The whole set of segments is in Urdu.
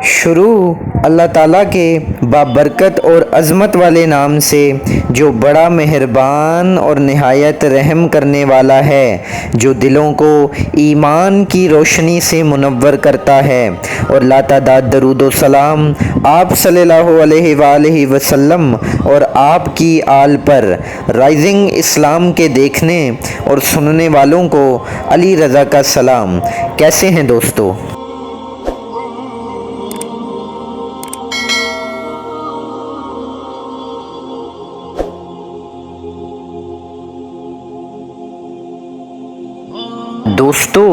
شروع اللہ تعالیٰ کے بابرکت اور عظمت والے نام سے جو بڑا مہربان اور نہایت رحم کرنے والا ہے، جو دلوں کو ایمان کی روشنی سے منور کرتا ہے، اور لاتعداد درود و سلام آپ صلی اللہ علیہ وآلہ وسلم اور آپ کی آل پر، رائزنگ اسلام کے دیکھنے اور سننے والوں کو علی رضا کا سلام۔ کیسے ہیں دوستو؟ دوستو،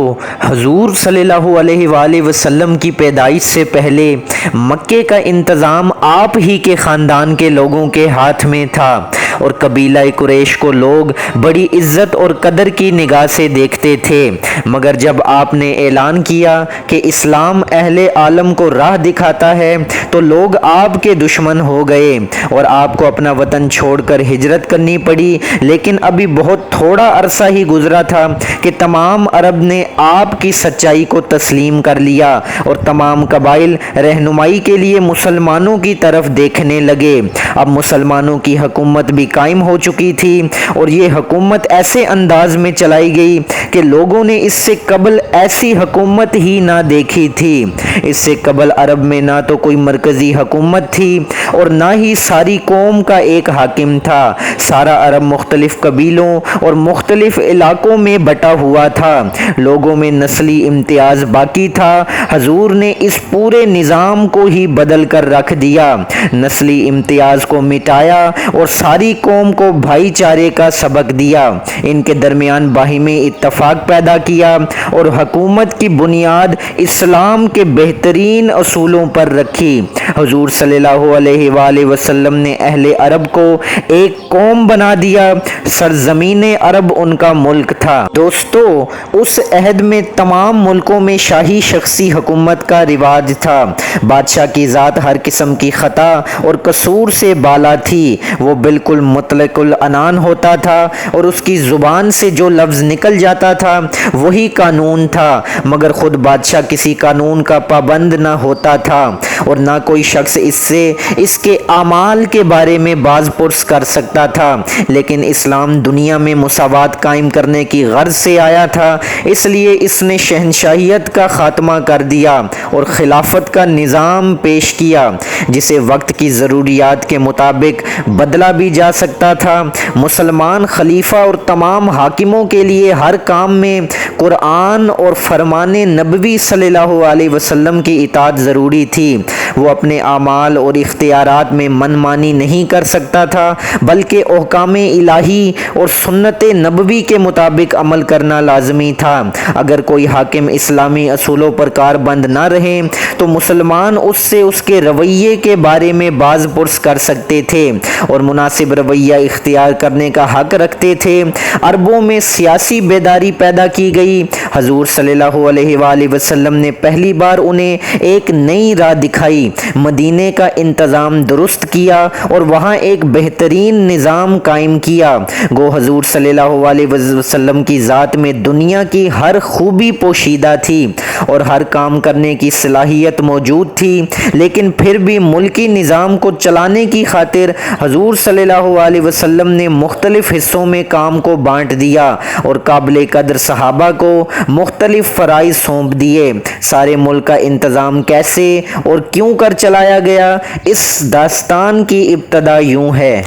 حضور صلی اللہ علیہ وآلہ وسلم کی پیدائش سے پہلے مکے کا انتظام آپ ہی کے خاندان کے لوگوں کے ہاتھ میں تھا، اور قبیلہ قریش کو لوگ بڑی عزت اور قدر کی نگاہ سے دیکھتے تھے، مگر جب آپ نے اعلان کیا کہ اسلام اہل عالم کو راہ دکھاتا ہے تو لوگ آپ کے دشمن ہو گئے اور آپ کو اپنا وطن چھوڑ کر ہجرت کرنی پڑی۔ لیکن ابھی بہت تھوڑا عرصہ ہی گزرا تھا کہ تمام عرب نے آپ کی سچائی کو تسلیم کر لیا، اور تمام قبائل رہنمائی کے لیے مسلمانوں کی طرف دیکھنے لگے۔ اب مسلمانوں کی حکومت بھی قائم ہو چکی تھی، اور یہ حکومت ایسے انداز میں چلائی گئی کہ لوگوں نے اس سے قبل ایسی حکومت ہی نہ دیکھی تھی۔ اس سے قبل عرب میں نہ تو کوئی مرکزی حکومت تھی اور نہ ہی ساری قوم کا ایک حاکم تھا۔ سارا عرب مختلف قبیلوں اور مختلف علاقوں میں بٹا ہوا تھا، لوگوں میں نسلی امتیاز باقی تھا۔ حضور نے اس پورے نظام کو ہی بدل کر رکھ دیا، نسلی امتیاز کو مٹایا اور ساری قوم کو بھائی چارے کا سبق دیا، ان کے درمیان باہمی اتفاق پیدا کیا، اور حکومت کی بنیاد اسلام کے بہترین اصولوں پر رکھی۔ حضور صلی اللہ علیہ وآلہ وسلم نے اہل عرب کو ایک قوم بنا دیا، سرزمین عرب ان کا ملک تھا۔ دوستو، اس عہد میں تمام ملکوں میں شاہی شخصی حکومت کا رواج تھا۔ بادشاہ کی ذات ہر قسم کی خطا اور قصور سے بالا تھی، وہ بالکل مطلق العنان ہوتا تھا، اور اس کی زبان سے جو لفظ نکل جاتا تھا وہی قانون تھا، مگر خود بادشاہ کسی قانون کا پابند نہ ہوتا تھا، اور نہ کوئی شخص اس سے اس کے اعمال کے بارے میں باز پرس کر سکتا تھا۔ لیکن اسلام دنیا میں مساوات قائم کرنے کی غرض سے آیا تھا، اس لیے اس نے شہنشاہیت کا خاتمہ کر دیا اور خلافت کا نظام پیش کیا، جسے وقت کی ضروریات کے مطابق بدلا بھی جا سکتا تھا۔ مسلمان خلیفہ اور تمام حاکموں کے لیے ہر کام میں قرآن اور فرمان نبوی صلی اللہ علیہ وسلم کی اطاعت ضروری تھی۔ وہ اپنے اعمال اور اختیارات میں من مانی نہیں کر سکتا تھا، بلکہ احکام الہی اور سنت نبوی کے مطابق عمل کرنا لازمی تھا۔ اگر کوئی حاکم اسلامی اصولوں پر کاربند نہ رہے تو مسلمان اس سے اس کے رویے کے بارے میں باز پرس کر سکتے تھے اور مناسب رویہ اختیار کرنے کا حق رکھتے تھے۔ عربوں میں سیاسی بیداری پیدا کی گئی۔ حضور صلی اللہ علیہ وآلہ وسلم نے پہلی بار انہیں ایک نئی راہ دکھائی، مدینے کا انتظام درست کیا اور وہاں ایک بہترین نظام قائم کیا۔ گو حضور صلی اللہ علیہ وسلم کی ذات میں دنیا کی ہر خوبی پوشیدہ تھی اور ہر کام کرنے کی صلاحیت موجود تھی، لیکن پھر بھی ملکی نظام کو چلانے کی خاطر حضور صلی اللہ علیہ وسلم نے مختلف حصوں میں کام کو بانٹ دیا اور قابل قدر صحابہ کو مختلف فرائض سونپ دیے۔ سارے ملک کا انتظام کیسے اور کیوں کر چلایا گیا، اس داستان کی ابتدا یوں ہے۔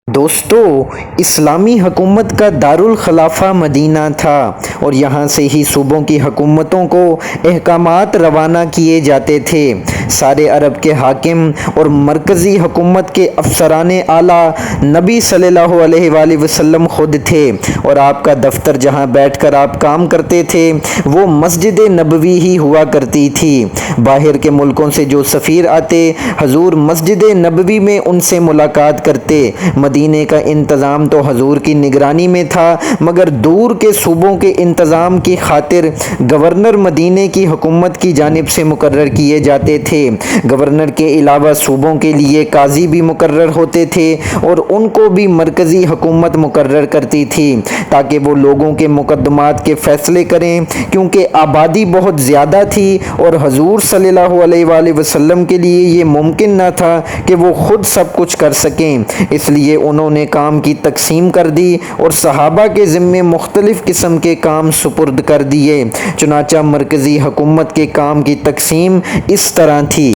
دوستو، اسلامی حکومت کا دارالخلافہ مدینہ تھا، اور یہاں سے ہی صوبوں کی حکومتوں کو احکامات روانہ کیے جاتے تھے۔ سارے عرب کے حاکم اور مرکزی حکومت کے افسران اعلیٰ نبی صلی اللہ علیہ وآلہ وسلم خود تھے، اور آپ کا دفتر جہاں بیٹھ کر آپ کام کرتے تھے وہ مسجد نبوی ہی ہوا کرتی تھی۔ باہر کے ملکوں سے جو سفیر آتے، حضور مسجد نبوی میں ان سے ملاقات کرتے۔ مدینہ مدینے کا انتظام تو حضور کی نگرانی میں تھا، مگر دور کے صوبوں کے انتظام کی خاطر گورنر مدینے کی حکومت کی جانب سے مقرر کیے جاتے تھے۔ گورنر کے علاوہ صوبوں کے لیے قاضی بھی مقرر ہوتے تھے اور ان کو بھی مرکزی حکومت مقرر کرتی تھی تاکہ وہ لوگوں کے مقدمات کے فیصلے کریں، کیونکہ آبادی بہت زیادہ تھی اور حضور صلی اللہ علیہ وآلہ وسلم کے لیے یہ ممکن نہ تھا کہ وہ خود سب کچھ کر سکیں، اس لیے انہوں نے کام کی تقسیم کر دی اور صحابہ کے ذمے مختلف قسم کے کام سپرد کر دیے۔ چنانچہ مرکزی حکومت کے کام کی تقسیم اس طرح تھی۔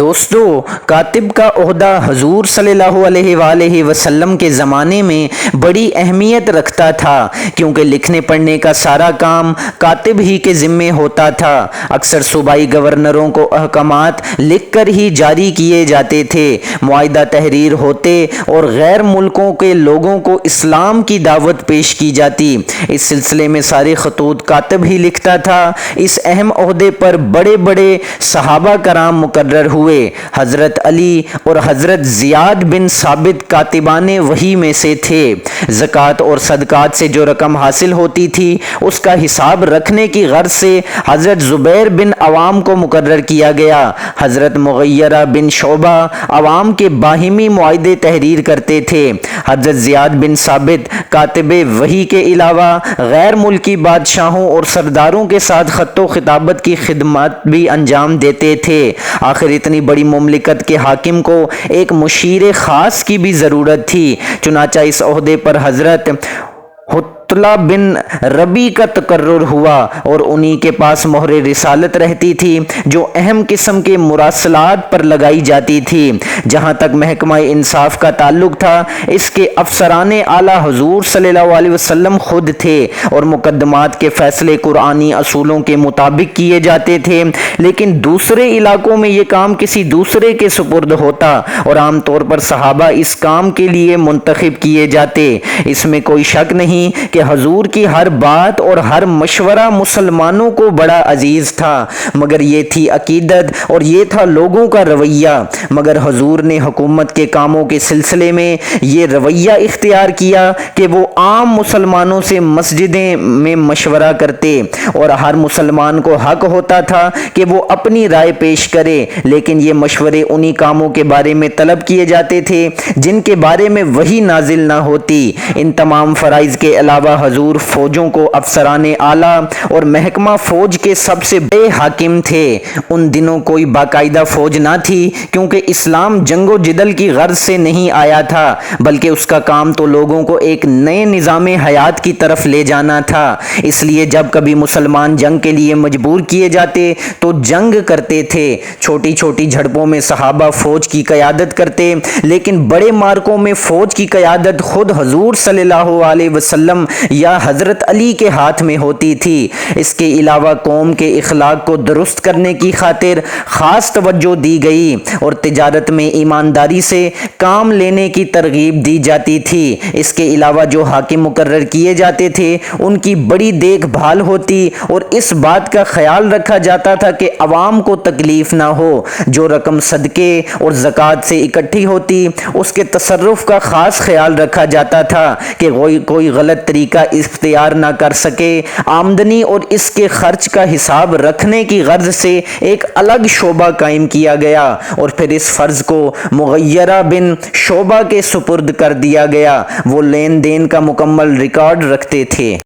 دوستو، کاتب کا عہدہ حضور صلی اللہ علیہ وآلہ وسلم کے زمانے میں بڑی اہمیت رکھتا تھا، کیونکہ لکھنے پڑھنے کا سارا کام کاتب ہی کے ذمے ہوتا تھا۔ اکثر صوبائی گورنروں کو احکامات لکھ کر ہی جاری کیے جاتے تھے، معاہدہ تحریر ہوتے اور غیر ملکوں کے لوگوں کو اسلام کی دعوت پیش کی جاتی۔ اس سلسلے میں سارے خطوط کاتب ہی لکھتا تھا۔ اس اہم عہدے پر بڑے بڑے صحابہ کرام مقرر ہوئے۔ حضرت علی اور حضرت زیاد بن ثابت کاتبان وحی میں سے تھے۔ زکوٰۃ اور صدقات سے جو رقم حاصل ہوتی تھی اس کا حساب رکھنے کی غرض سے حضرت زبیر بن عوام کو مقرر کیا گیا۔ حضرت مغیرہ بن شعبہ عوام کے باہمی معاہدے تحریر کرتے تھے۔ حضرت زیاد بن ثابت کاتب وحی کے علاوہ غیر ملکی بادشاہوں اور سرداروں کے ساتھ خط و خطابت کی خدمات بھی انجام دیتے تھے۔ آخر اتنی بڑی مملکت کے حاکم کو ایک مشیر خاص کی بھی ضرورت تھی، چنانچہ اس عہدے پر حضرت حتلہ بن ربی کا تقرر ہوا اور انہی کے پاس مہر رسالت رہتی تھی جو اہم قسم کے مراسلات پر لگائی جاتی تھی۔ جہاں تک محکمہ انصاف کا تعلق تھا، اس کے افسران اعلیٰ حضور صلی اللہ علیہ وسلم خود تھے اور مقدمات کے فیصلے قرآنی اصولوں کے مطابق کیے جاتے تھے، لیکن دوسرے علاقوں میں یہ کام کسی دوسرے کے سپرد ہوتا اور عام طور پر صحابہ اس کام کے لیے منتخب کیے جاتے۔ اس میں کوئی شک نہیں کہ حضور کی ہر بات اور ہر مشورہ مسلمانوں کو بڑا عزیز تھا، مگر یہ تھی عقیدت اور یہ تھا لوگوں کا رویہ۔ مگر حضور نے حکومت کے کاموں کے سلسلے میں یہ رویہ اختیار کیا کہ وہ عام مسلمانوں سے مسجدیں میں مشورہ کرتے اور ہر مسلمان کو حق ہوتا تھا کہ وہ اپنی رائے پیش کرے، لیکن یہ مشورے انہی کاموں کے بارے میں طلب کیے جاتے تھے جن کے بارے میں وحی نازل نہ ہوتی۔ ان تمام فرائض کے علاوہ حضور فوجوں کو افسران اعلیٰ اور محکمہ فوج کے سب سے بڑے حاکم تھے۔ ان دنوں کوئی باقاعدہ فوج نہ تھی، کیونکہ اسلام جنگ و جدل کی غرض سے نہیں آیا تھا، بلکہ اس کا کام تو لوگوں کو ایک نئے نظام حیات کی طرف لے جانا تھا۔ اس لیے جب کبھی مسلمان جنگ کے لیے مجبور کیے جاتے تو جنگ کرتے تھے۔ چھوٹی چھوٹی جھڑپوں میں صحابہ فوج کی قیادت کرتے، لیکن بڑے مارکوں میں فوج کی قیادت خود حضور صلی اللہ علیہ وسلم یا حضرت علی کے ہاتھ میں ہوتی تھی۔ اس کے علاوہ قوم کے اخلاق کو درست کرنے کی خاطر خاص توجہ دی گئی اور تجارت میں ایمانداری سے کام لینے کی ترغیب دی جاتی تھی۔ اس کے علاوہ جو حاکم مقرر کیے جاتے تھے ان کی بڑی دیکھ بھال ہوتی اور اس بات کا خیال رکھا جاتا تھا کہ عوام کو تکلیف نہ ہو۔ جو رقم صدقے اور زکوٰۃ سے اکٹھی ہوتی اس کے تصرف کا خاص خیال رکھا جاتا تھا کہ کوئی غلط طریقہ اختیار نہ کر سکے۔ آمدنی اور اس کے خرچ کا حساب رکھنے کی غرض سے ایک الگ شعبہ قائم کیا گیا اور پھر اس فرض کو مغیرہ بن شعبہ کے سپرد کر دیا گیا۔ وہ لین دین کا مکمل ریکارڈ رکھتے تھے۔